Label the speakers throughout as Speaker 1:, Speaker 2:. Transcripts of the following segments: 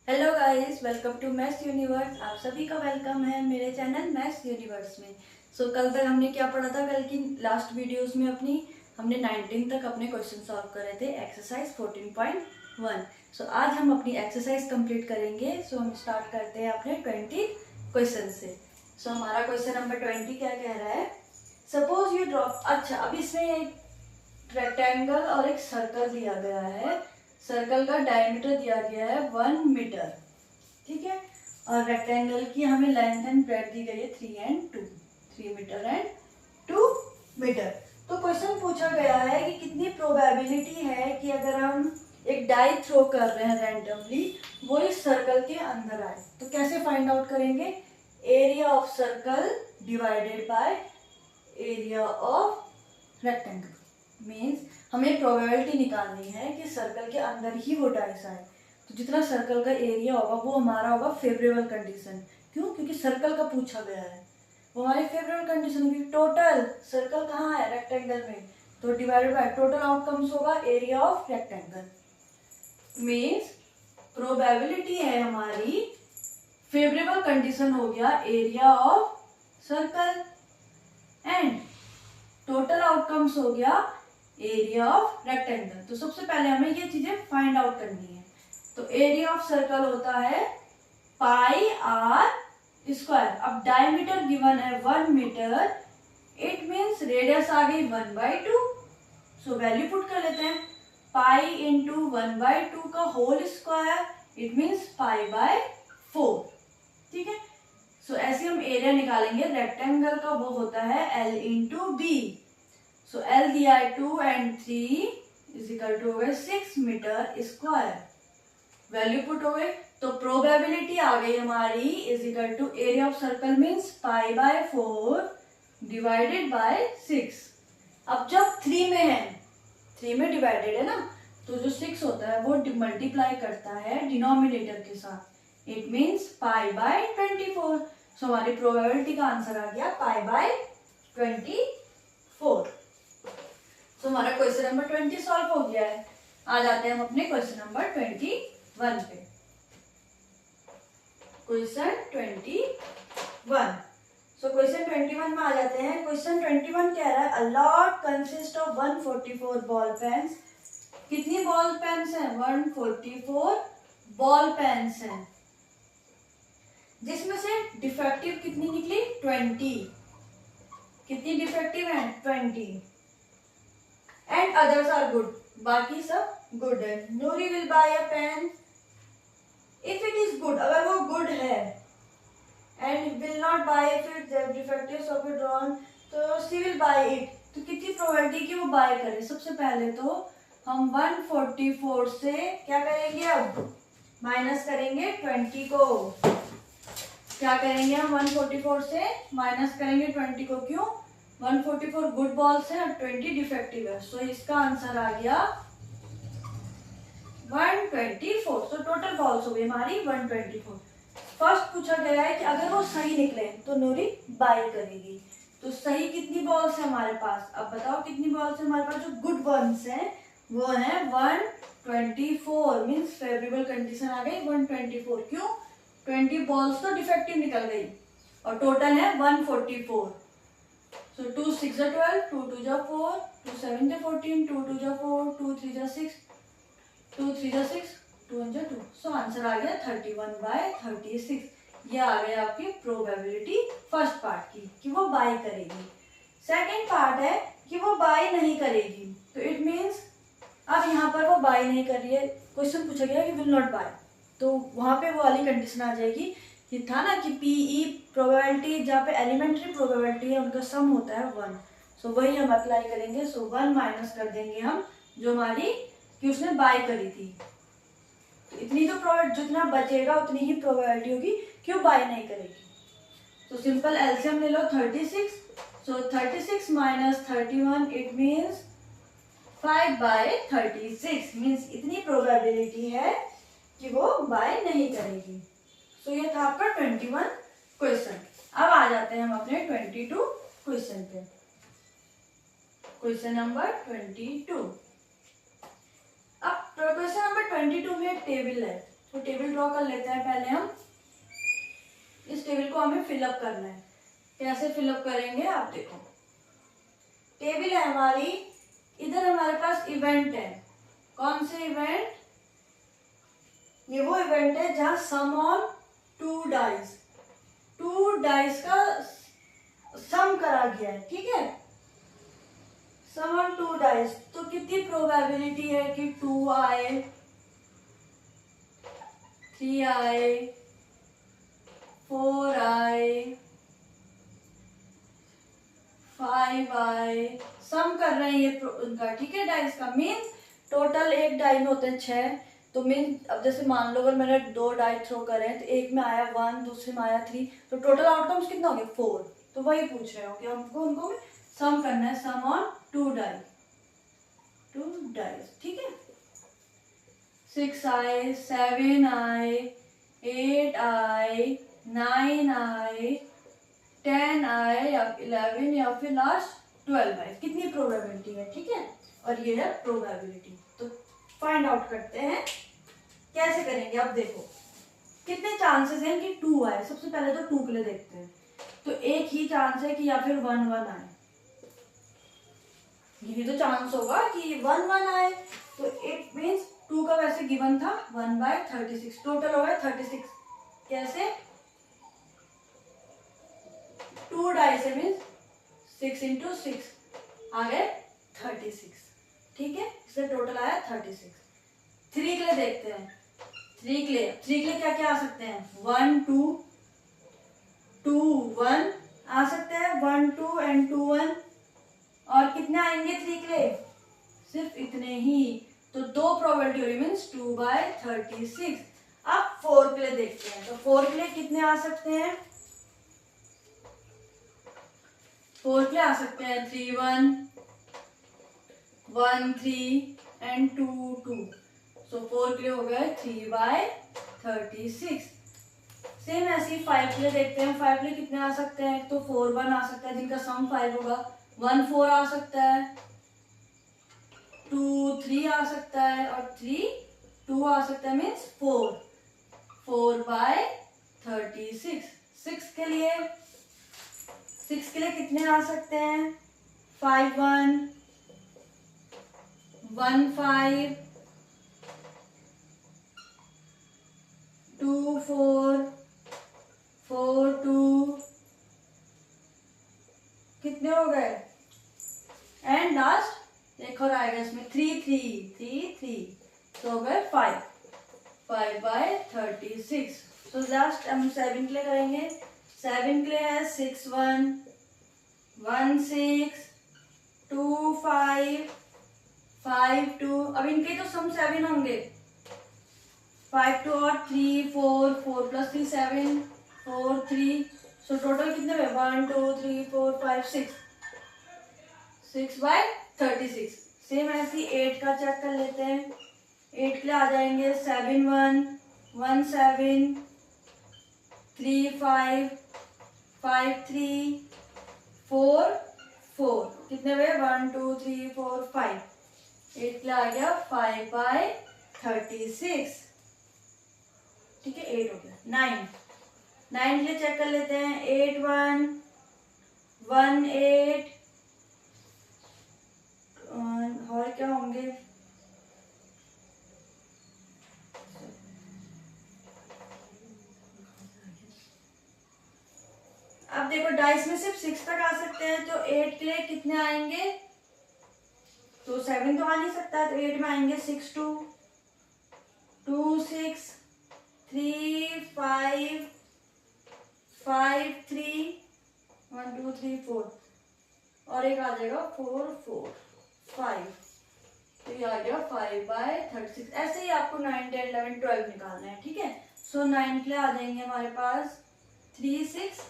Speaker 1: Hello guys, welcome to maths universe. आप सभी का वेलकम है मेरे चैनल मैथ्स यूनिवर्स में। कल तक हमने क्या पढ़ा था? कल की लास्ट वीडियोस में हमने 19 तक अपने क्वेश्चन सॉल्व करे थे, एक्सरसाइज 14.1। आज हम अपनी एक्सरसाइज कंप्लीट करेंगे। हम स्टार्ट करते हैं अपने 20 क्वेश्चन से। हमारा क्वेश्चन नंबर 20 क्या कह रहा है? Suppose you drop. अच्छा, अब इसमें एक रेक्टेंगल और एक सर्कल दिया गया है। सर्कल का डायमीटर दिया गया है 1 मीटर, ठीक है। और रेक्टेंगल की हमें लेंथ एंड ब्रेड्थ दी गई है 3 मीटर एंड 2 मीटर। तो क्वेश्चन पूछा गया है कि कितनी प्रोबेबिलिटी है कि अगर हम एक डाई थ्रो कर रहे हैं रैंडमली, वो इस सर्कल के अंदर आए। तो कैसे फाइंड आउट करेंगे? Area of circle divided by area of rectangle. Means हमें प्रोबेबिलिटी निकालनी है कि सर्कल के अंदर ही वो डाइस आए। तो जितना सर्कल का एरिया होगा वो हमारा होगा फेवरेबल कंडीशन। क्यों? क्योंकि सर्कल का पूछा गया है, वो हमारी फेवरेबल कंडीशन होगी। टोटल सर्कल कहाँ है? रेक्टेंगल में। तो डिवाइडेड बाय टोटल आउटकम्स होगा area of rectangle. Means probability है हमारी, फेवरेबल कंडीशन हो गया area of circle and total outcomes हो गया एरिया ऑफ रेक्टेंगल। तो सबसे पहले हमें ये चीजें फाइंड आउट करनी है। तो एरिया ऑफ सर्कल होता है पाई आर स्क्वायर। अब डायमीटर गिवन है 1 मीटर, इट मीन्स रेडियस आ गई 1/2। सो वैल्यू पुट कर लेते हैं। पाई इंटू 1/2 का होल स्क्वायर, इट मीन्स पाई/4, ठीक है। ऐसे हम एरिया निकालेंगे रेक्टेंगल का, वो होता है L इंटू बी। L दिया है 2 and 3 इज इक्वल टू हो गए 6 मीटर स्क्वायर। वैल्यू पुट हो गए तो प्रोबेबिलिटी आ गई हमारी is equal to area of circle means पाई/4 डिवाइडेड बाय 6। अब जब 3 में है, 3 में डिवाइडेड है ना, तो जो 6 होता है वो मल्टीप्लाई करता है डिनोमिनेटर के साथ, इट मीन्स पाई/24। हमारी प्रोबेबिलिटी का आंसर आ गया पाई/24। हमारा क्वेश्चन नंबर 20 सॉल्व हो गया है। आ जाते हैं हम अपने क्वेश्चन नंबर 21 पे। क्वेश्चन 21। क्वेश्चन 21 में आ जाते हैं। क्वेश्चन 21 कह रहा है a lot consist of 144 ball pens. कितनी बॉल पेन्स हैं? 144 बॉल पेन्स हैं, जिसमें से डिफेक्टिव कितनी निकली? 20। कितनी डिफेक्टिव है? 20। एंड अदर्स आर गुड, बाकी सब गुड है। Noori will buy a pen if it is good, अगर वो गुड है, and will not buy if it defectives of it drawn, तो शी विल बाय इट। तो कितनी प्रोबेबिलिटी कि वो बाय करे? सबसे पहले तो हम 144 से क्या करेंगे? अब माइनस करेंगे 20 को। क्या करेंगे हम? 144 से माइनस करेंगे 20 को। क्यों? 144 गुड बॉल्स है और 20 डिफेक्टिव है। इसका आंसर आ गया 124। टोटल बॉल्स हो गई हमारी 124। फर्स्ट पूछा गया है कि अगर वो सही निकले तो नूरी बाय करेगी। तो सही कितनी बॉल्स है हमारे पास? अब बताओ कितनी बॉल्स है हमारे पास? जो गुड बॉल्स हैं वो है 124। मीन्स फेवरेबल कंडीशन आ गई 124। क्यों? 20 बॉल्स तो डिफेक्टिव निकल गई और टोटल है 144। 2 6 12, 2 2 4, 2 7 14, 2 2 4, 2 3 6, 2 3 6, 2 1 2। आंसर आ गया 31/36। ये आ गया आपकी प्रोबेबिलिटी फर्स्ट पार्ट की कि वो बाय करेगी। सेकंड पार्ट है कि वो बाय नहीं करेगी। तो इट मीन्स अब यहाँ पर वो बाय नहीं कर रही है। क्वेश्चन पूछा गया कि विल नॉट बाय, तो वहां पे वो वाली कंडीशन आ जाएगी कि था ना कि पीई प्रोबेबिलिटी, जहाँ पे एलिमेंट्री प्रोबेबिलिटी है उनका सम होता है 1। वही हम अप्लाई करेंगे। 1 माइनस कर देंगे हम जो हमारी कि उसने बाय करी थी। तो इतनी तो प्रोबेबिलिटी, जितना बचेगा उतनी ही प्रोबेबिलिटी होगी क्यों बाय नहीं करेगी। सिंपल एलसीएम ले लो 36। 36 माइनस 31, इट मीन्स 5/36। मीन्स इतनी प्रोबेबिलिटी है कि वो बाय नहीं करेगी। ये था आपका 21 क्वेश्चन। अब आ जाते हैं हम अपने 22 क्वेश्चन पे। Question number 22। अब क्वेश्चन नंबर 22 में एक टेबल है। तो टेबल ड्रॉ कर लेते हैं पहले हम। इस टेबल को हमें फिलअप करना है। कैसे फिलअप करेंगे आप देखो। टेबल है हमारी, इधर हमारे पास इवेंट है। कौन से इवेंट? ये वो इवेंट है जहां सम ऑन 2 डाइस, 2 डाइस का सम करा गया है, ठीक है। सम ऑन 2 डाइस, तो कितनी प्रोबेबिलिटी है कि 2 आए, 3 आए, 4 आए, 5 आए। सम कर रहे हैं ये उनका, ठीक है, डाइस का। मीन टोटल एक डाई में होते हैं 6, तो मीन अब जैसे मान लो अगर मैंने 2 डाई थ्रो करे हैं तो एक में आया 1, दूसरे में आया 3, तो टोटल आउटकम्स कितना हो गया 4। तो वही पूछ रहे हो कि हमको उनको सम करना है, सम ऑन 2 डाई, 2 डाइस, ठीक है। 6 आए, 7 आए, 8 आए, 9 आए, 10 आए, या 11, या फिर लास्ट 12 आए। कितनी प्रोबेबिलिटी है, ठीक है। और ये है प्रोबेबिलिटी। तो फाइंड आउट करते हैं। कैसे करेंगे? अब देखो कितने चांसेस हैं कि 2 आए। सबसे पहले तो 2 के लिए देखते हैं। तो एक ही चांस है कि या फिर 1 1 आए। ये तो चांस होगा कि 1 1 आए, तो इट मीन्स 2 का वैसे गिवन था 1/36, टोटल हो गया 36। कैसे? 2 डाई से मीन्स 6 × 6 आ गए 36, ठीक है। इससे टोटल आया 36। 3 के लिए देखते हैं। 3 के लिए क्या क्या आ सकते हैं? 1 2 2 1 आ सकते हैं, 1 2 एंड 2 1। और कितने आएंगे 3 के लिए? सिर्फ इतने ही। तो 2 प्रोबेबिलिटी हो रही मीन्स 2/36। अब 4 के लिए देखते हैं। तो 4 के लिए कितने आ सकते हैं? 4 के लिए आ सकते हैं 3 1 1 3 एंड 2 2। सो 4 के लिए हो गए 3/36। सेम ऐसे ही 5 के लिए देखते हैं। 5 के लिए कितने आ सकते हैं? तो 4 1 आ सकता है जिनका सम 5 होगा, 1 4 आ सकता है, 2 3 आ सकता है, और 3 2 आ सकता है, मीन्स 4/36। 6 के लिए कितने आ सकते हैं? 5 1 1 5 2 4 4 2, कितने हो गए? एंड लास्ट एक और आएगा इसमें 3 3, तो हो गए 5/36। तो लास्ट हम 7 के लिए करेंगे। 7 के लिए है 6 1 1 6 2 5 5 2। अब इनके तो सम 7 होंगे। 5 2 और 3 4 4 + 3 7 4 3। सो टोटल कितने हुए? 1 2 3 4 5 6 6/36। सेम ऐसे 8 का चेक कर लेते हैं। 8 के लिए आ जाएंगे 7 1 1 7 3 5 5 3 4 4। कितने हुए? 1 2 3 4 5। 8 के लिए आ गया 5/36, ठीक है। 8 हो गया। 9 के लिए चेक कर लेते हैं। 8 1 1 8 और क्या होंगे? अब देखो डाइस में सिर्फ 6 तक आ सकते हैं, तो 8 के लिए कितने आएंगे? तो 7 तो आ नहीं सकता, तो 8 में आएंगे 6 2 2 6 3 5 5 3 1 2 3 4, और एक आ जाएगा 4 4 5। तो ये आ गया 5/36। ऐसे ही आपको 9 10 11 12 निकालना है, ठीक है। सो 9 के लिए आ जाएंगे हमारे पास 3 6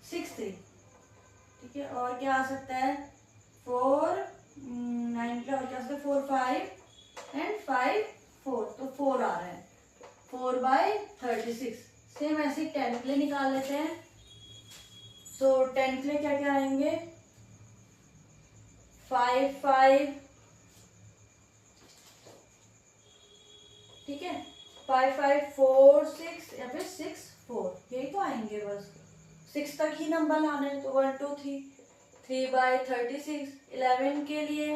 Speaker 1: 6 3, ठीक है। और क्या आ सकता है? 4 9 के लिए और क्या आ सकता है? 4 5 एंड 5 4, तो 4 आ रहा है 4/36। सेम ऐसे 10 के लिए निकाल लेते हैं। सो 10 के लिए क्या क्या आएंगे? 5 5, ठीक है, 5 5 4 6 या फिर 6 4, यही तो आएंगे बस। 6 तक ही नंबर लाने हैं, तो 1 2 3, 3/36। 11 के लिए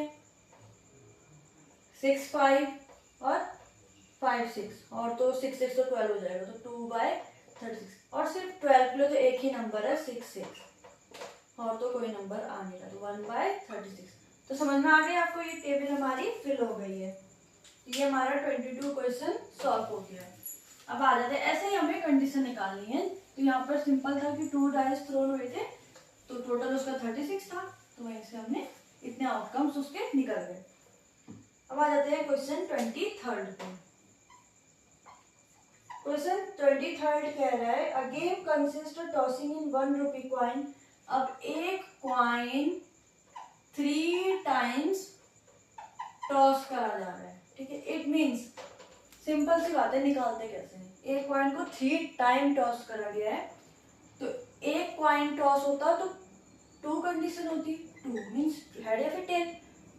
Speaker 1: 6 5 और 5 6, और तो 6 6 तो 12 हो जाएगा, तो 2/36। और सिर्फ 12 के लिए तो एक ही नंबर है 6 6, और तो कोई नंबर आ नहीं रहा, तो 1/36। तो समझ में आ गया आपको, ये टेबल हमारी फिल हो गई है। ये हमारा 22 क्वेश्चन सॉल्व हो गया है। अब आ जाते हैं, ऐसे ही हमें कंडीशन निकालनी है। तो यहाँ पर सिंपल था कि 2 डाइस थ्रोन हुए थे, तो टोटल उसका 36 था, तो वहीं से हमने इतने आउटकम्स उसके निकल गए। अब आ जाते हैं क्वेश्चन 23 पे। क्वेश्चन 23 कह रहा है, a game consist of tossing in 1 rupee coin. अब एक कॉइन 3 टाइम्स टॉस करा जा रहा है, ठीक है। इट मीन्स, सिंपल सी बातें निकालते कैसे हैं। एक कॉइन को 3 टाइम टॉस करा गया है, तो एक कॉइन टॉस होता तो 2 कंडीशन होती। 2 मीन्स हेड या फिर टेल,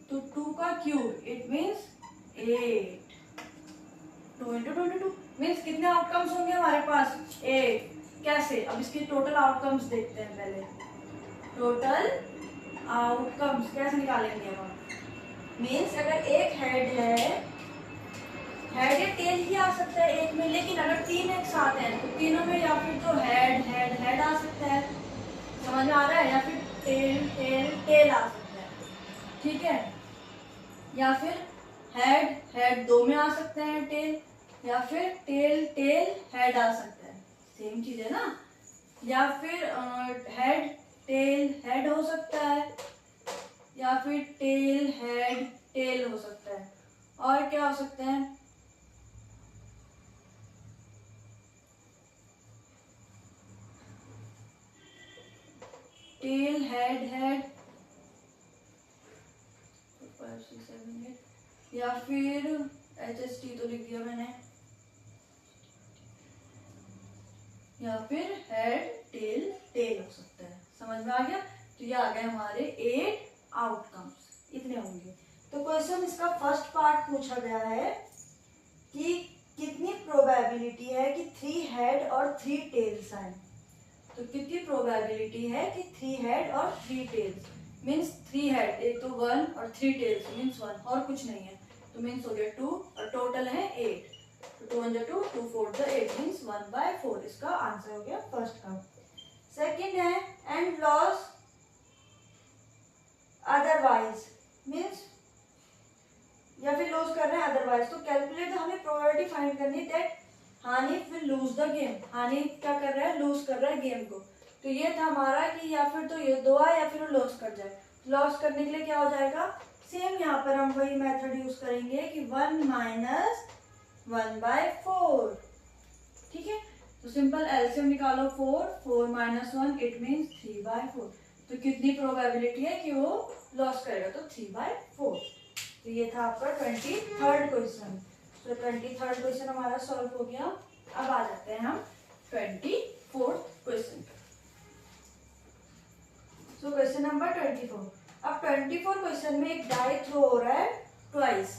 Speaker 1: तो 2 का cube it means 8। 2 into 22 means कितने आउटकम्स होंगे हमारे पास? 8। कैसे? अब इसके टोटल आउटकम्स देखते हैं पहले। टोटल आउटकम्स कैसे निकालेंगे हम? मीन्स अगर एक हेड है, हेड या टेल ही आ सकता है एक में, लेकिन अगर 3 एक साथ हैं तो तीनों में या फिर तो हेड हेड हेड आ सकता है, समझ में आ रहा है, या फिर टेल टेल टेल आ सकता है, ठीक है। या फिर हेड हेड 2 में आ सकते हैं टेल, या फिर टेल टेल हेड आ सकता है, सेम चीज है ना। या फिर हेड टेल हेड हो सकता है, या फिर टेल हेड टेल हो सकता है। और क्या हो सकते हैं? टेल हेड हेड, 5 6 7 8, या फिर HST तो लिख दिया मैंने, या फिर हेड टेल टेल हो सकता है। समझ में आ गया? तो ये आ गए हमारे 8 आउटकम्स, इतने होंगे। तो क्वेश्चन इसका फर्स्ट पार्ट पूछा गया है कि कितनी प्रोबेबिलिटी है कि 3 हेड और 3 टेल्स आए। तो कितनी प्रोबेबिलिटी है कि 3 हेड और 3 टेल्स, मीन्स 3 हेड एक तो 1 और 3 टेल्स मीन्स 1, और कुछ नहीं है, तो मीन्स हो गया 2, और टोटल है 8। तो 2 1 2, 2 4 8 मीन्स 1/4, इसका आंसर हो गया फर्स्ट का। सेकंड है, एंड लॉस अदरवाइज, मीन्स या फिर लूज कर रहे हैं अदरवाइज, तो कैलकुलेट हमें प्रोबेबिलिटी फाइंड करनी that Hanif will lose the game. Hanif क्या कर रहा है? लूज कर रहा है गेम को। तो ये था हमारा कि या फिर तो ये 2 आए या फिर वो लॉस कर जाए। लॉस करने के लिए क्या हो जाएगा? सेम यहाँ पर हम वही मेथड यूज करेंगे कि 1 - 1/4, ठीक है। तो सिंपल एलसीएम निकालो, 4 4 - 1 इट मीन्स 3/4। तो कितनी प्रोबेबिलिटी है कि वो लॉस करेगा? तो 3/4। तो ये था आपका 23rd क्वेश्चन। तो 23rd क्वेश्चन हमारा सॉल्व हो गया। अब आ जाते हैं हम 24th question. So question number 24। अब 24 क्वेश्चन में एक डाई थ्रो हो रहा है ट्वाइस।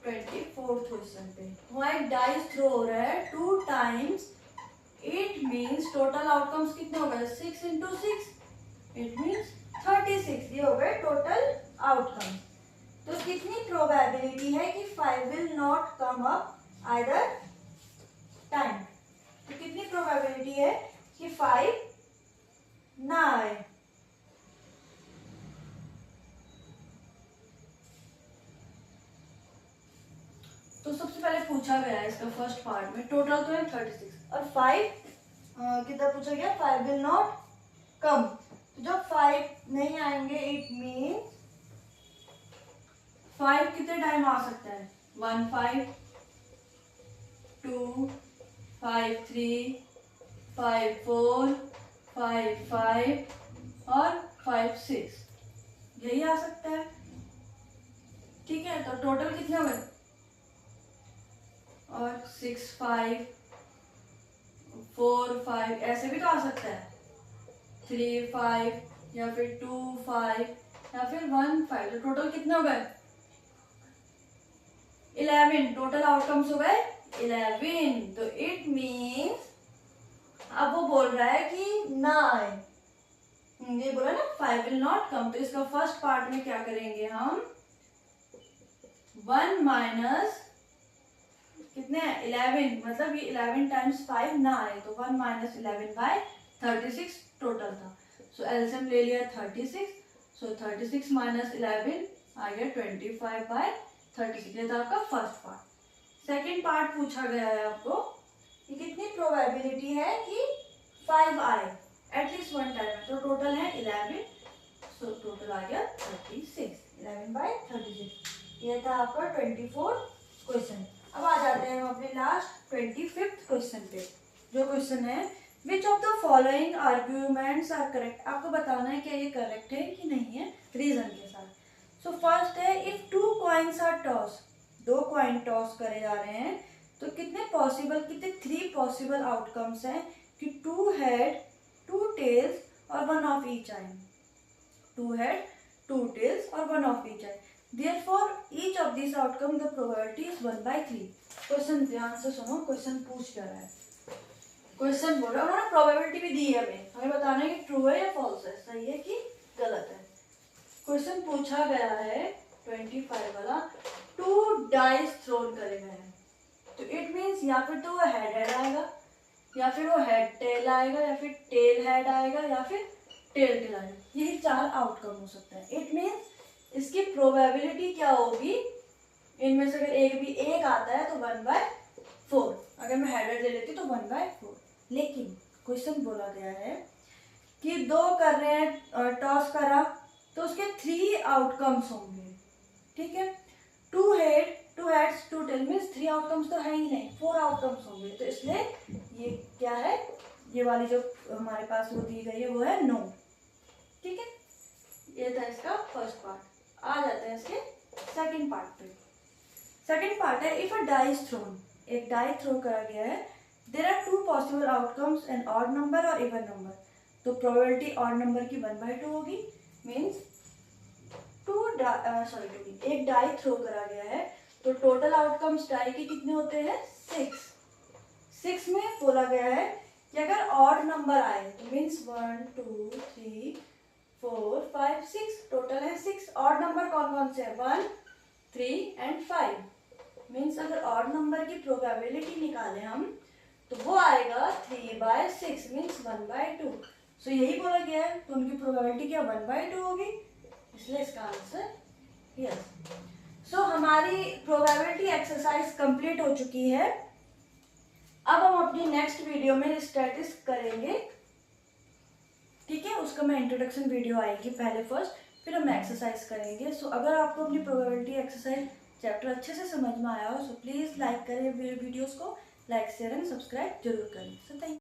Speaker 1: 24th क्वेश्चन पे वहाँ एक डाई थ्रो हो रहा है 2 times. It means total outcomes कितने हो गए? 6 × 6 इट मीन्स 36। ये हो गए टोटल आउटकम। तो कितनी प्रोबेबिलिटी है कि 5 will not come up either time? तो कितनी प्रोबेबिलिटी है कि 5 ना आए? तो सबसे पहले पूछा गया है इसका फर्स्ट पार्ट में, टोटल तो है 36 और 5 कितना पूछा गया? 5 विल नॉट कम। तो जब 5 नहीं आएंगे इट मीन्स 5 कितने टाइम आ सकता है? 1 5 2 5 3 5 4 5 5 और 5 6, यही आ सकता है, ठीक है। तो टोटल कितने हुए? और 6 5 4 5 ऐसे भी तो आ सकता है, 3 5 या फिर 2 5 या फिर 1 5। तो टोटल कितने हो गए? 11 टोटल आउटकम्स हो गए 11। तो इट मीन्स अब वो बोल रहा है कि ना आए, ये बोला ना 5 विल नॉट कम। तो इसका फर्स्ट पार्ट में क्या करेंगे हम, 1 माइनस कितने 11, मतलब ये 11 टाइम्स 5 ना आए तो 1 माइनस 11 बाय 36 टोटल था। सो एलसीएम ले लिया 36। सो 36 माइनस 11 आ गया 25 बाय 36। ये था आपका फर्स्ट पार्ट। सेकेंड पार्ट पूछा गया है आपको कि कितनी प्रोबेबिलिटी है कि 5 आए एटलीस्ट वन टाइम में। तो टोटल है 11। सो टोटल आ गया 36, 11 बाय 36। ये था आपका 24 क्वेश्चन। अब आ जाते हैं हम अपने लास्ट 25th क्वेश्चन पे। जो क्वेश्चन है which of the following arguments are correct. आपको बताना है क्या ये करेक्ट है कि नहीं है, रीजन के साथ। सो फर्स्ट है if 2 coins are toss, 2 coin toss करे जा रहे हैं तो कितने 3 पॉसिबल आउटकम्स हैं कि 2 हेड 2 टेल्स और 1 of each I. 2 head 2 tails और 1 of each I. Therefore, each of these outcome the probability is 1/3। Question ध्यान से सुनो, क्वेश्चन पूछ क्या रहा है। क्वेश्चन बोल रहा है, उन्होंने प्रोबेबिलिटी भी दी है, हमें बताना है कि ट्रू है या फॉल्स है, सही है कि गलत है। क्वेश्चन पूछा गया है 25 वाला, 2 डाइस थ्रोन करे गए हैं। तो इट मीन्स या फिर तो वो हेड हेड आएगा, या फिर वो हेड टेल आएगा, या फिर टेल हेड आएगा, या फिर टेल टेल आएगा। यही 4 आउटकम हो सकता है। इट मीन्स इसकी प्रोबेबिलिटी क्या होगी, इनमें से अगर एक आता है तो 1/4। अगर मैं हेडर ले लेती तो 1/4। लेकिन क्वेश्चन बोला गया है कि 2 कर रहे हैं, टॉस करा तो उसके 3 आउटकम्स होंगे, ठीक है। 2 हेड्स 2 टेल मीन्स 3 आउटकम्स तो है ही नहीं, 4 आउटकम्स होंगे। तो इसलिए ये क्या है, ये वाली जो हमारे पास वो दी गई है वो है नो, ठीक है। ये था इसका फर्स्ट पार्ट। आ जाते हैं इसके सेकंड पार्ट पे। सेकंड पार्ट है if a die is thrown, एक डाई थ्रो करा गया है, there are 2 possible outcomes an odd number और इवन नंबर। तो प्रोबेबिलिटी ऑड नंबर की 1/2 होगी। मीन्स एक डाई थ्रो करा गया है तो टोटल आउटकम्स डाई के कितने होते हैं 6 में बोला गया है कि अगर ऑड नंबर आए तो मीन्स 1 2 3 4 5 6 टोटल है 6। ऑड नंबर कौन कौन से है 1 3 एंड 5। मीन्स अगर ऑड नंबर की प्रोबेबिलिटी निकालें हम तो वो आएगा 3/6 मीन्स 1/2। सो यही बोला गया है, तो उनकी प्रोबेबिलिटी क्या 1/2 होगी, इसलिए इसका आंसर यस। सो हमारी प्रोबेबिलिटी एक्सरसाइज कंप्लीट हो चुकी है। अब हम अपनी नेक्स्ट वीडियो में स्टैटिस्टिक्स करेंगे, ठीक है। उसका मैं इंट्रोडक्शन वीडियो आएगी पहले फर्स्ट, फिर हम एक्सरसाइज करेंगे। सो अगर आपको अपनी प्रोबेबिलिटी एक्सरसाइज चैप्टर अच्छे से समझ में आया हो सो प्लीज़ लाइक करें मेरे वीडियोस को, लाइक शेयर एंड सब्सक्राइब जरूर करें। So thank you.